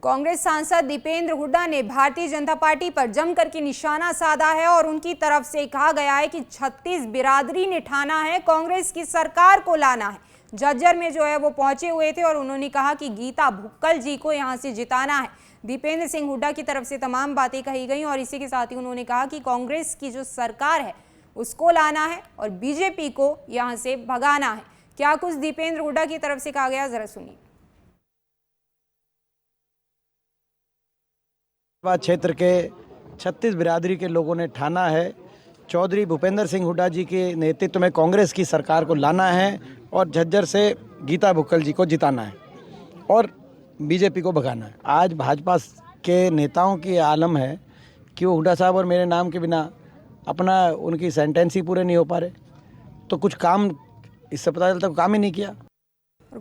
कांग्रेस सांसद दीपेंद्र हुड्डा ने भारतीय जनता पार्टी पर जमकर के निशाना साधा है और उनकी तरफ से कहा गया है कि 36 बिरादरी ने ठाना है कांग्रेस की सरकार को लाना है। झज्जर में जो है वो पहुंचे हुए थे और उन्होंने कहा कि गीता भुक्कल जी को यहां से जिताना है। दीपेंद्र सिंह हुड्डा की तरफ से तमाम बातें कही गई और इसी के साथ ही उन्होंने कहा कि कांग्रेस की जो सरकार है उसको लाना है और बीजेपी को यहां से भगाना है। क्या कुछ दीपेंद्र हुड्डा की तरफ से कहा गया, जरा सुनिए। क्षेत्र के 36 बिरादरी के लोगों ने ठाना है चौधरी भूपेंद्र सिंह हुड्डा जी के नेतृत्व में कांग्रेस की सरकार को लाना है और झज्जर से गीता भुक्कल जी को जिताना है और बीजेपी को भगाना है। आज भाजपा के नेताओं की आलम है कि वो हुड्डा साहब और मेरे नाम के बिना अपना उनकी सेंटेंस ही पूरे नहीं हो पा रहे, तो कुछ काम इससे पता चलता काम ही नहीं किया।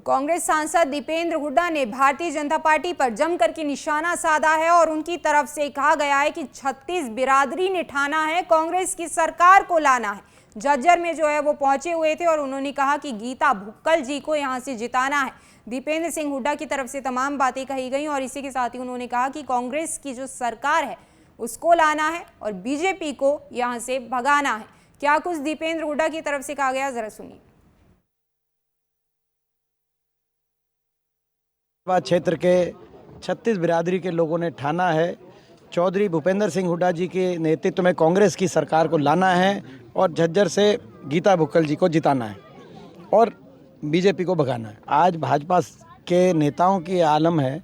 कांग्रेस सांसद दीपेंद्र हुड्डा ने भारतीय जनता पार्टी पर जमकर के निशाना साधा है और उनकी तरफ से कहा गया है कि 36 बिरादरी ने ठाना है कांग्रेस की सरकार को लाना है। झज्जर में जो है वो पहुंचे हुए थे और उन्होंने कहा कि गीता भुक्कल जी को यहां से जिताना है। दीपेंद्र सिंह हुड्डा की तरफ से तमाम बातें कही गई और इसी के साथ ही उन्होंने कहा कि कांग्रेस की जो सरकार है उसको लाना है और बीजेपी को यहां से भगाना है। क्या कुछ दीपेंद्र हुड्डा की तरफ से कहा गया, जरा सुनिए। क्षेत्र के 36 बिरादरी के लोगों ने ठाना है चौधरी भूपेंद्र सिंह हुड्डा जी के नेतृत्व में कांग्रेस की सरकार को लाना है और झज्जर से गीता भुक्कल जी को जिताना है और बीजेपी को भगाना है। आज भाजपा के नेताओं की आलम है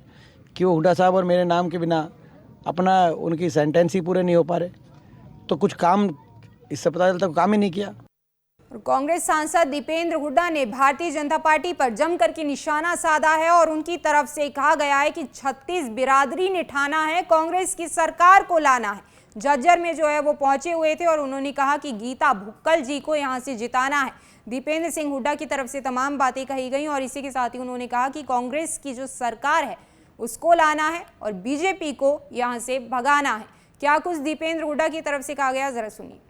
कि वो हुड्डा साहब और मेरे नाम के बिना अपना उनकी सेंटेंस ही पूरे नहीं हो पा रहे, तो कुछ काम इससे पता चलता काम ही नहीं किया। कांग्रेस सांसद दीपेंद्र हुड्डा ने भारतीय जनता पार्टी पर जमकर के निशाना साधा है और उनकी तरफ से कहा गया है कि 36 बिरादरी ने ठाना है कांग्रेस की सरकार को लाना है। झज्जर में जो है वो पहुंचे हुए थे और उन्होंने कहा कि गीता भुक्कल जी को यहां से जिताना है। दीपेंद्र सिंह हुड्डा की तरफ से तमाम बातें कही गई और इसी के साथ ही उन्होंने कहा कि कांग्रेस की जो सरकार है उसको लाना है और बीजेपी को यहां से भगाना है। क्या कुछ दीपेंद्र हुड्डा की तरफ से कहा गया, जरा सुनिए।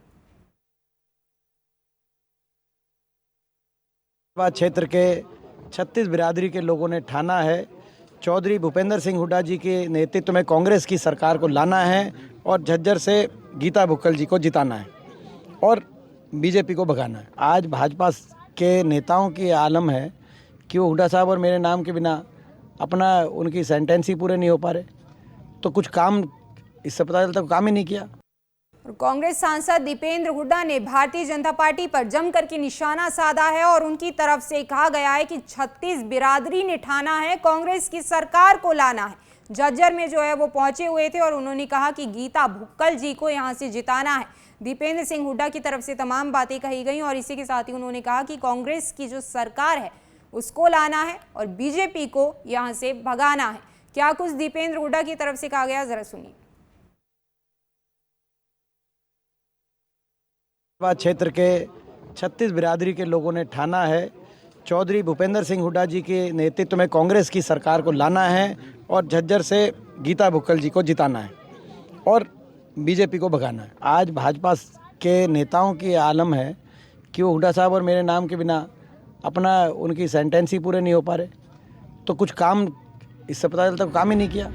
क्षेत्र के 36 बिरादरी के लोगों ने ठाना है चौधरी भूपेंद्र सिंह हुड्डा जी के नेतृत्व में कांग्रेस की सरकार को लाना है और झज्जर से गीता भुक्कल जी को जिताना है और बीजेपी को भगाना है। आज भाजपा के नेताओं की आलम है कि वो हुड्डा साहब और मेरे नाम के बिना अपना उनकी सेंटेंस ही पूरे नहीं हो पा रहे, तो कुछ काम इससे पता चलता काम ही नहीं किया। कांग्रेस सांसद दीपेंद्र हुड्डा ने भारतीय जनता पार्टी पर जमकर के निशाना साधा है और उनकी तरफ से कहा गया है कि 36 बिरादरी ने ठाना है कांग्रेस की सरकार को लाना है। झज्जर में जो है वो पहुंचे हुए थे और उन्होंने कहा कि गीता भुक्कल जी को यहां से जिताना है। दीपेंद्र सिंह हुड्डा की तरफ से तमाम बातें कही गई और इसी के साथ ही उन्होंने कहा कि कांग्रेस की जो सरकार है उसको लाना है और बीजेपी को यहां से भगाना है। क्या कुछ दीपेंद्र हुड्डा की तरफ से कहा गया, जरा सुनिए। क्षेत्र के 36 बिरादरी के लोगों ने ठाना है चौधरी भूपेंद्र सिंह हुड्डा जी के नेतृत्व में कांग्रेस की सरकार को लाना है और झज्जर से गीता भुक्कल जी को जिताना है और बीजेपी को भगाना है। आज भाजपा के नेताओं की आलम है कि वो हुड्डा साहब और मेरे नाम के बिना अपना उनकी सेंटेंस ही पूरे नहीं हो पा रहे, तो कुछ काम इससे पता चलता काम ही नहीं किया।